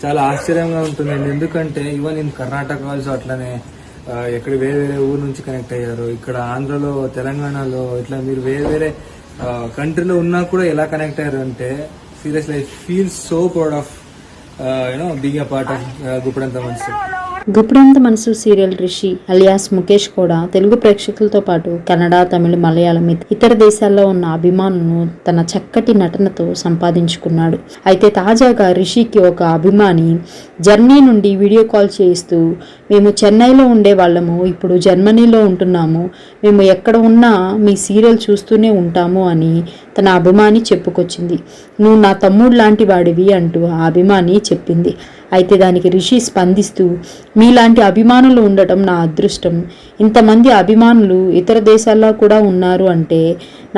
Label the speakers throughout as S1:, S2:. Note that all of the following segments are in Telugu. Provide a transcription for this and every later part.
S1: చాలా ఆశ్చర్యంగా ఉంటుందండి. ఎందుకంటే ఈవెన్ ఇన్ కర్ణాటక ఆల్సో అట్లనే ఎక్కడ వేరే వేరే ఊరు నుంచి కనెక్ట్ అయ్యారు. ఇక్కడ ఆంధ్రలో, తెలంగాణలో ఇట్లా మీరు వేరే వేరే కంట్రీలో ఉన్నా కూడా ఎలా కనెక్ట్ అయ్యారు అంటే seriously I feel so proud of being a part of Guppedantha Manasu.
S2: Guppedantha మనసు సీరియల్ రిషి అలియాస్ ముఖేష్ కూడా తెలుగు ప్రేక్షకులతో పాటు కన్నడ, తమిళ, మలయాళం ఇతర దేశాల్లో ఉన్న అభిమానులను తన చక్కటి నటనతో సంపాదించుకున్నాడు. అయితే తాజాగా రిషికి ఒక అభిమాని జర్మనీ నుండి వీడియో కాల్ చేస్తూ, మేము చెన్నైలో ఉండే వాళ్ళము, ఇప్పుడు జర్మనీలో ఉంటున్నాము, మేము ఎక్కడ ఉన్నా మీ సీరియల్ చూస్తూనే ఉంటాము అని తన అభిమాని చెప్పుకొచ్చింది. నువ్వు నా తమ్ముడు లాంటి వాడివి అంటూ ఆ అభిమాని చెప్పింది. అయితే దానికి రిషి స్పందిస్తూ, మీలాంటి అభిమానులు ఉండటం నా అదృష్టం, ఇంతమంది అభిమానులు ఇతర దేశాల్లో కూడా ఉన్నారు అంటే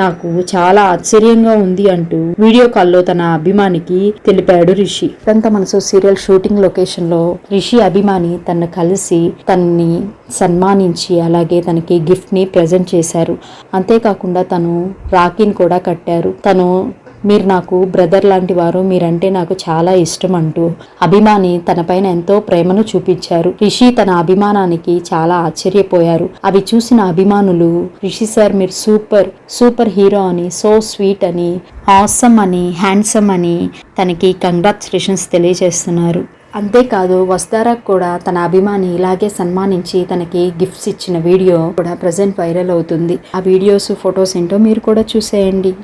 S2: నాకు చాలా ఆశ్చర్యంగా ఉంది అంటూ వీడియో కాల్లో తన అభిమానికి తెలిపాడు రిషి. గుప్పడంత మనసు సీరియల్ షూటింగ్ లొకేషన్ లో రిషి అభిమాని తనను కలిసి తనని సన్మానించి అలాగే తనకి గిఫ్ట్ ని ప్రెజెంట్ చేశారు. అంతేకాకుండా తను రాఖీని కూడా కట్టారు. తను మీరు నాకు బ్రదర్ లాంటి వారు, మీరంటే నాకు చాలా ఇష్టం అంటూ అభిమాని తన పైన ఎంతో ప్రేమను చూపించారు. రిషి తన అభిమానానికి చాలా ఆశ్చర్యపోయారు. అవి చూసిన అభిమానులు రిషి సార్ మీరు సూపర్ హీరో అని, సో స్వీట్ అని, ఆసమ్ అని, హ్యాండ్సమ్ అని తనకి కంగ్రాచులేషన్స్ తెలియజేస్తున్నారు. అంతేకాదు వస్తారా కూడా తన అభిమాని ఇలాగే సన్మానించి తనకి గిఫ్ట్స్ ఇచ్చిన వీడియో కూడా ప్రజెంట్ వైరల్ అవుతుంది. ఆ వీడియోస్, ఫొటోస్ ఏంటో మీరు కూడా చూసేయండి.